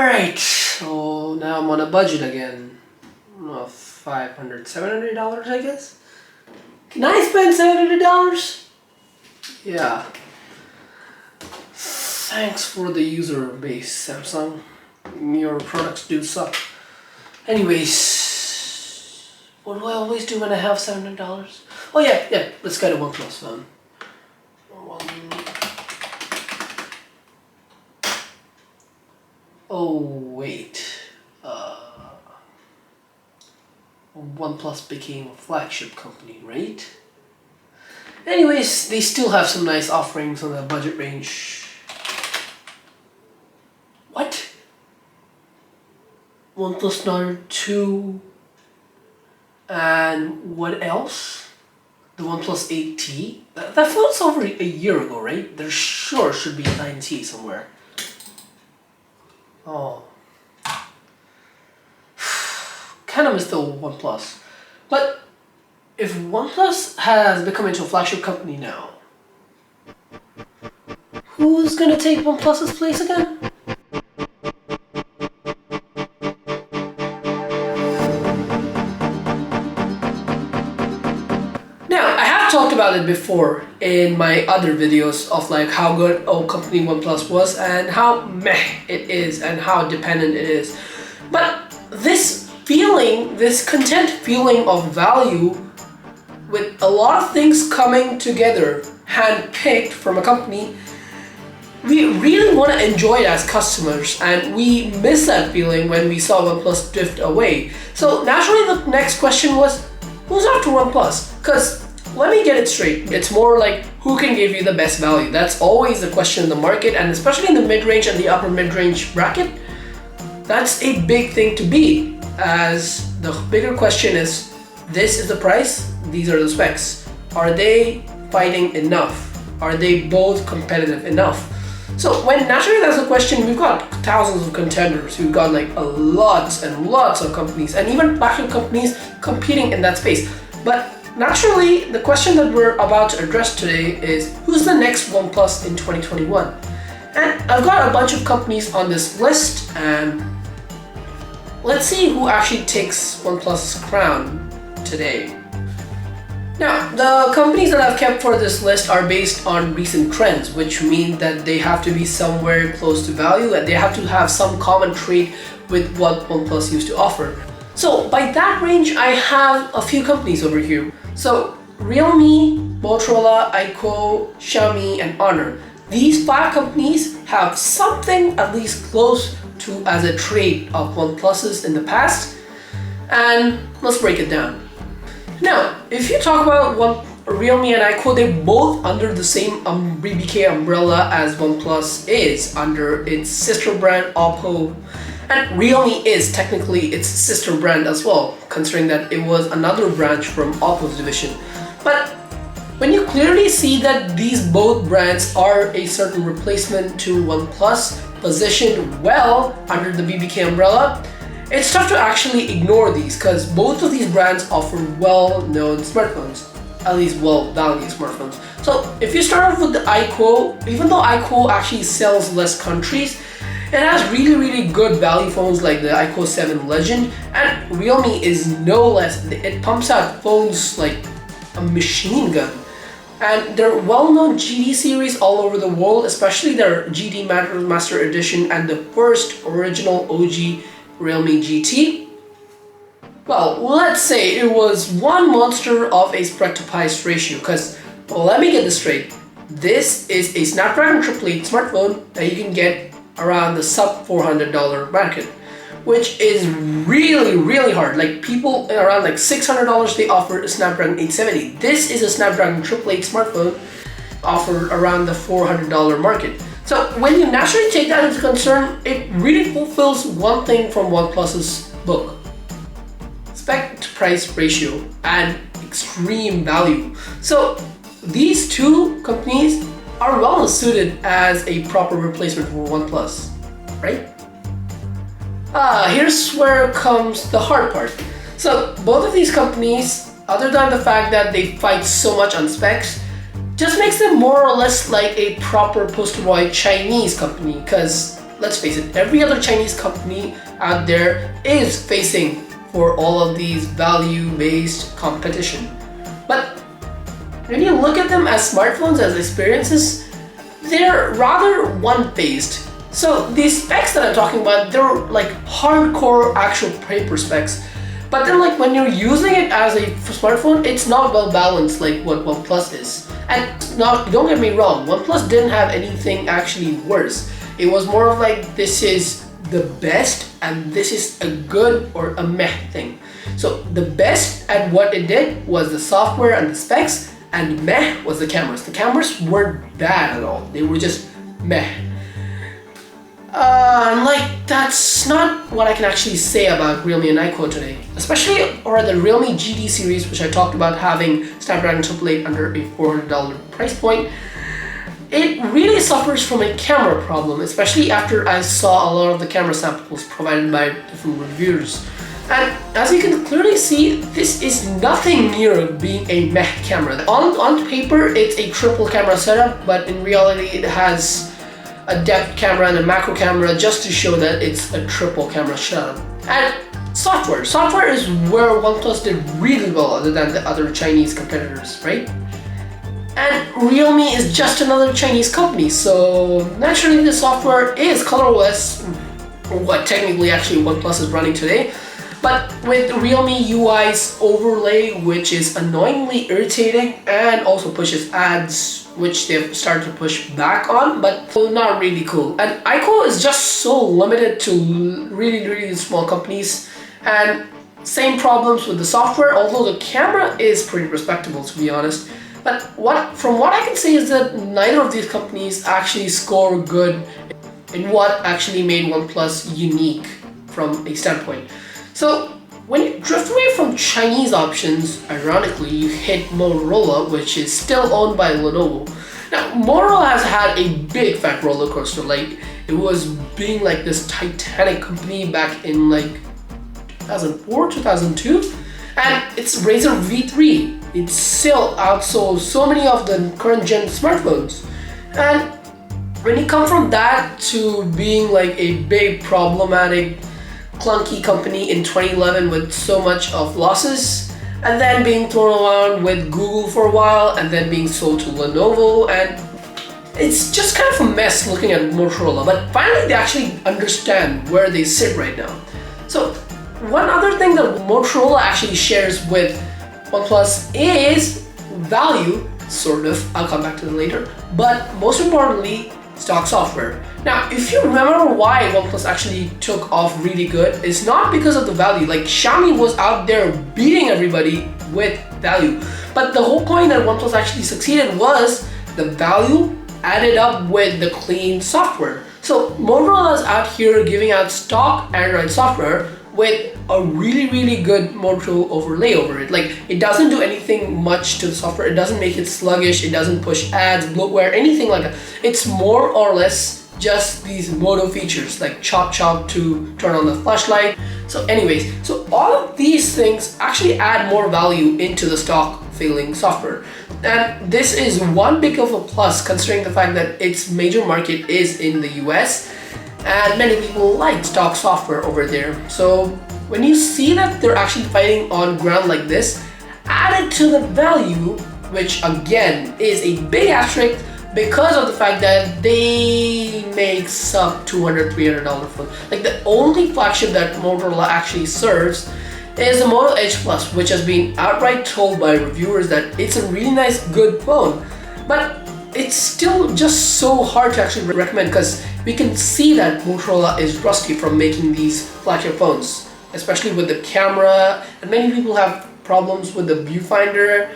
Alright, so now I'm on a budget again. $500, $700 I guess? Can I spend $700? Yeah. Thanks for the user base, Samsung. Your products do suck. Anyways, what do I always do when I have $700? Oh yeah, let's get a OnePlus phone. Oh wait, OnePlus became a flagship company, right? Anyways, they still have some nice offerings on the budget range. What? OnePlus Nord 2 and what else? The OnePlus 8T? That phone's over a year ago, right? There sure should be a 9T somewhere. Oh. Kind of miss the OnePlus. But if OnePlus has become into a flagship company now, who's gonna take OnePlus's place again? Now, I have talked about it before in my other videos of like how good a company OnePlus was and how meh it is and how dependent it is. But this feeling, this content feeling of value with a lot of things coming together, hand-picked from a company, we really want to enjoy it as customers, and we miss that feeling when we saw OnePlus drift away. So naturally the next question was, who's after OnePlus? Because let me get it straight, it's more like who can give you the best value. That's always the question in the market, and especially in the mid-range and the upper mid-range bracket, that's a big thing to beat. As the bigger question is, this is the price, these are the specs. Are they fighting enough? Are they both competitive enough? So when naturally that's the question, we've got thousands of contenders, we've got like lots and lots of companies and even flagship companies competing in that space. But naturally, the question that we're about to address today is, who's the next OnePlus in 2021? And I've got a bunch of companies on this list, and let's see who actually takes OnePlus's crown today. Now, the companies that I've kept for this list are based on recent trends, which mean that they have to be somewhere close to value and they have to have some common trait with what OnePlus used to offer. So by that range, I have a few companies over here. So Realme, Motorola, iQOO, Xiaomi, and Honor. These 5 companies have something at least close to as a trait of OnePlus's in the past, and let's break it down. Now, if you talk about Realme and iQOO, they're both under the same BBK umbrella as OnePlus is under its sister brand Oppo, and Realme is technically its sister brand as well, considering that it was another branch from Oppo's division. But when you clearly see that these both brands are a certain replacement to OnePlus, positioned well under the BBK umbrella, it's tough to actually ignore these because both of these brands offer well-known smartphones, at least well-valued smartphones. So if you start off with the iQOO, even though iQOO actually sells less countries, it has really good value phones like the iQOO 7 Legend, and Realme is no less. It pumps out phones like a machine gun. And their well-known GT series all over the world, especially their GT Master Edition and the first original OG Realme GT, well, let's say it was one monster of a spread to price ratio, because let me get this straight, this is a Snapdragon 888 smartphone that you can get around the sub $400 market, which is really hard. Like people around like $600 they offer a Snapdragon 870. This is a Snapdragon 888 smartphone offered around the $400 market. So when you naturally take that into concern, it really fulfills one thing from OnePlus's book: spec to price ratio and extreme value. So these two companies are well suited as a proper replacement for OnePlus, right? Here's where comes the hard part. So both of these companies, other than the fact that they fight so much on specs, just makes them more or less like a proper poster boy Chinese company, because let's face it, every other Chinese company out there is facing for all of these value-based competition. But when you look at them as smartphones, as experiences, they're rather one-paced. So these specs that I'm talking about, they're like hardcore actual paper specs. But then like when you're using it as a smartphone, it's not well balanced like what OnePlus is. And now, don't get me wrong, OnePlus didn't have anything actually worse. It was more of like, this is the best and this is a good or a meh thing. So the best at what it did was the software and the specs, and meh was the cameras. The cameras weren't bad at all. They were just meh. And like, that's not what I can actually say about Realme and iQOO today. Especially or the Realme GT series, which I talked about having Snapdragon 888 under a $400 price point. It really suffers from a camera problem, especially after I saw a lot of the camera samples provided by different reviewers. And as you can clearly see, this is nothing near being a meh camera. On paper, it's a triple camera setup, but in reality, it has a depth camera and a macro camera just to show that it's a triple camera setup. And software is where OnePlus did really well other than the other Chinese competitors, right? And Realme is just another Chinese company, so naturally the software is ColorOS, what technically actually OnePlus is running today. But with Realme UI's overlay, which is annoyingly irritating and also pushes ads, which they've started to push back on, but not really cool. And iQOO is just so limited to really small companies, and same problems with the software, although the camera is pretty respectable to be honest. But from what I can say is that neither of these companies actually score good in what actually made OnePlus unique from a standpoint. So when you drift away from Chinese options, ironically you hit Motorola, which is still owned by Lenovo. Now Motorola has had a big fat roller coaster. Like, it was being like this Titanic company back in like 2004, 2002, and it's Razer V3. It's still outsold so many of the current gen smartphones. And when you come from that to being like a big problematic clunky company in 2011 with so much of losses, and then being thrown around with Google for a while, and then being sold to Lenovo, and it's just kind of a mess looking at Motorola. But finally they actually understand where they sit right now. So one other thing that Motorola actually shares with OnePlus is value, sort of, I'll come back to that later, but most importantly, stock software. Now, if you remember why OnePlus actually took off really good, it's not because of the value. Like, Xiaomi was out there beating everybody with value, but the whole point that OnePlus actually succeeded was the value added up with the clean software. So Motorola is out here giving out stock Android software with a really good Moto overlay over it. Like, it doesn't do anything much to the software. It doesn't make it sluggish. It doesn't push ads, bloatware, anything like that. It's more or less just these Moto features like chop to turn on the flashlight. So anyways, so all of these things actually add more value into the stock failing software. And this is one big of a plus considering the fact that its major market is in the US. And many people like stock software over there. So when you see that they're actually fighting on ground like this, added to the value, which again is a big asterisk because of the fact that they make sub $200, $300 phones. Like, the only flagship that Motorola actually serves is the Moto Edge Plus, which has been outright told by reviewers that it's a really nice, good phone. But it's still just so hard to actually recommend because we can see that Motorola is rusty from making these flagship phones, especially with the camera, and many people have problems with the viewfinder.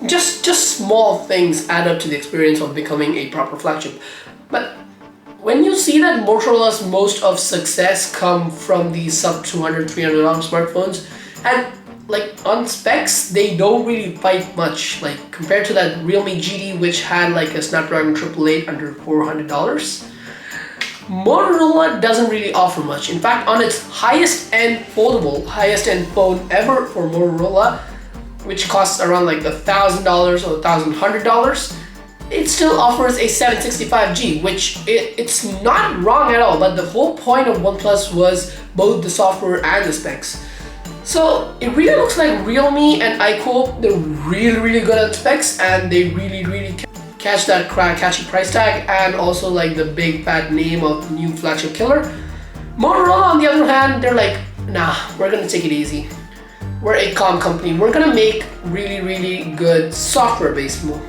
Just small things add up to the experience of becoming a proper flagship. But when you see that Motorola's most of success come from these sub $200, $300 smartphones, and like on specs, they don't really fight much. Like, compared to that Realme GT, which had like a Snapdragon 888 under $400, Motorola doesn't really offer much. In fact, on its highest end phone ever for Motorola, which costs around like $1,000 or $1,100, it still offers a 765G, which it's not wrong at all, but the whole point of OnePlus was both the software and the specs. So it really looks like Realme and iQOO, they're really good at specs, and they really catch that catchy price tag and also like the big bad name of new flagship killer. Motorola on the other hand, they're like, nah, we're gonna take it easy. We're a calm company. We're gonna make really good software-based move.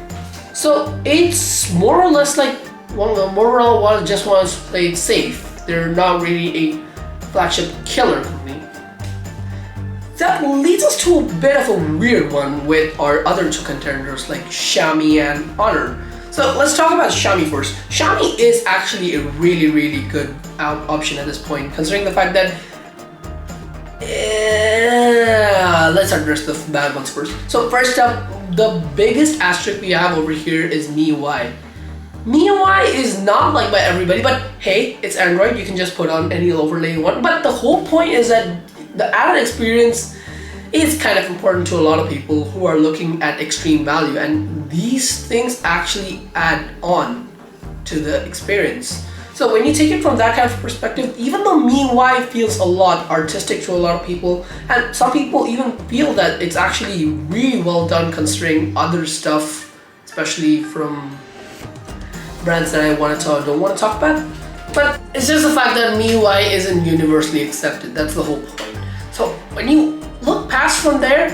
So it's more or less like Motorola just wants to play it safe. They're not really a flagship killer company. That leads us to a bit of a weird one with our other two contenders like Xiaomi and Honor. So let's talk about Xiaomi first. Xiaomi is actually a really good option at this point, considering the fact that let's address the bad ones first. So first up, the biggest asterisk we have over here is MIUI. MIUI is not liked by everybody, but hey, it's Android, you can just put on any overlay you want. But the whole point is that the added experience is kind of important to a lot of people who are looking at extreme value, and these things actually add on to the experience. So when you take it from that kind of perspective, even though MIUI feels a lot artistic to a lot of people, and some people even feel that it's actually really well done considering other stuff, especially from brands that I don't want to talk about. But it's just the fact that MIUI isn't universally accepted. That's the whole point. So when you look past from there,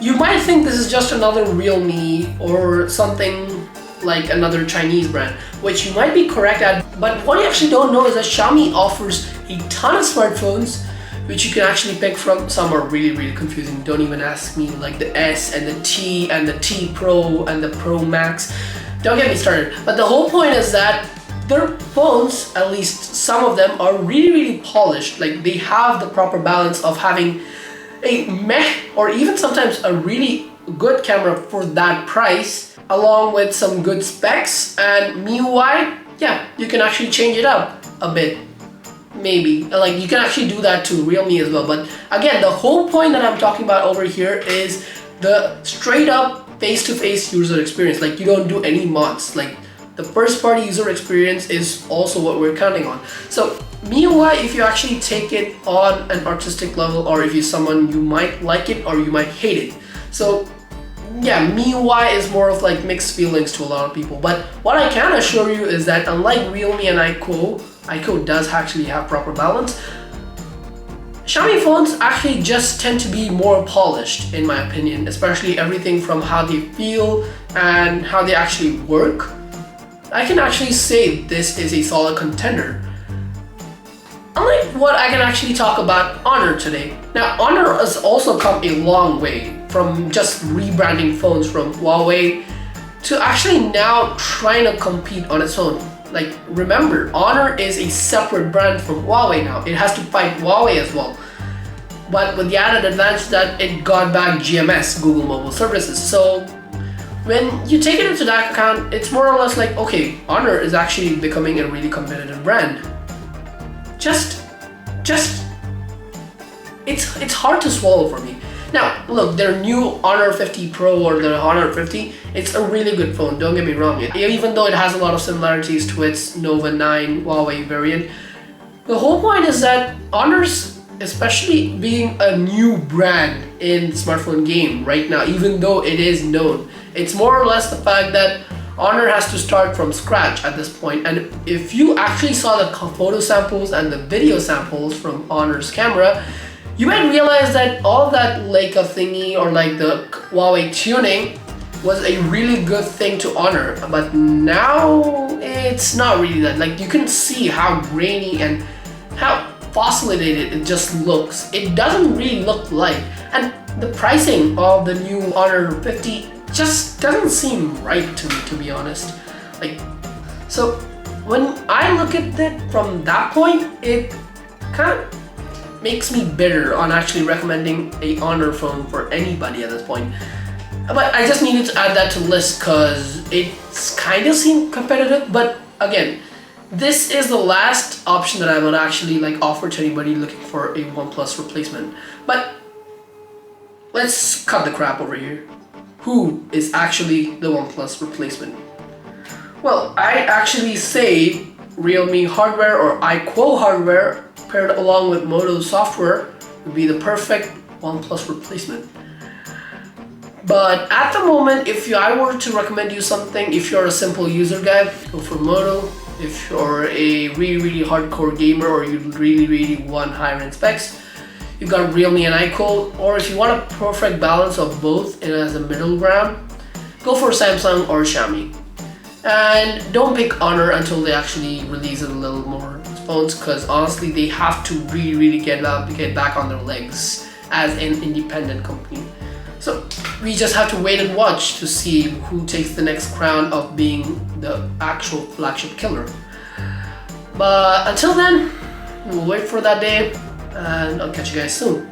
you might think this is just another Realme or something like another Chinese brand, which you might be correct at, but what you actually don't know is that Xiaomi offers a ton of smartphones which you can actually pick from. Some are really confusing, don't even ask me, like the S and the T and the T Pro and the Pro Max. Don't get me started. But the whole point is that their phones, at least some of them, are really polished. Like they have the proper balance of having a meh or even sometimes a really good camera for that price, along with some good specs. And MIUI, yeah, you can actually change it up a bit, maybe. Like you can actually do that to Realme as well. But again, the whole point that I'm talking about over here is the straight up face-to-face user experience. Like you don't do any mods. Like the first party user experience is also what we're counting on. So MIUI, if you actually take it on an artistic level, or if you're someone, you might like it or you might hate it. So yeah, MIUI is more of like mixed feelings to a lot of people. But what I can assure you is that unlike Realme and iQOO does actually have proper balance. Xiaomi phones actually just tend to be more polished in my opinion, especially everything from how they feel and how they actually work. I can actually say this is a solid contender. Unlike what I can actually talk about Honor today. Now, Honor has also come a long way from just rebranding phones from Huawei to actually now trying to compete on its own. Like, remember, Honor is a separate brand from Huawei now. It has to fight Huawei as well. But with the added advantage that it got back GMS, Google Mobile Services. So when you take it into that account, it's more or less like, okay, Honor is actually becoming a really competitive brand. It's hard to swallow for me. Now, look, their new Honor 50 Pro or the Honor 50, it's a really good phone, don't get me wrong. Even though it has a lot of similarities to its Nova 9 Huawei variant, the whole point is that Honor's, especially being a new brand in the smartphone game right now, even though it is known, it's more or less the fact that Honor has to start from scratch at this point. And if you actually saw the photo samples and the video samples from Honor's camera, you might realize that all that Leica thingy or like the Huawei tuning was a really good thing to Honor, but now it's not really that. Like you can see how grainy and how fossilidated it just looks. It doesn't really look light, and the pricing of the new Honor 50 just doesn't seem right to me, to be honest. Like, so when I look at it from that point, it kind of makes me bitter on actually recommending a Honor phone for anybody at this point. But I just needed to add that to the list because it's kind of seemed competitive. But again, this is the last option that I would actually like offer to anybody looking for a OnePlus replacement. But let's cut the crap over here. Who is actually the OnePlus replacement? Well, I actually say Realme hardware or iQuo hardware paired along with Moto software would be the perfect OnePlus replacement. But at the moment, if I were to recommend you something, if you're a simple user guy, go for Moto. If you're a really hardcore gamer or you really want higher end specs, you've got Realme and iQuo. Or if you want a perfect balance of both and as a middle ground, go for Samsung or Xiaomi. And don't pick Honor until they actually release a little more phones, because honestly they have to really get back on their legs as an independent company. So we just have to wait and watch to see who takes the next crown of being the actual flagship killer. But until then, we'll wait for that day, and I'll catch you guys soon.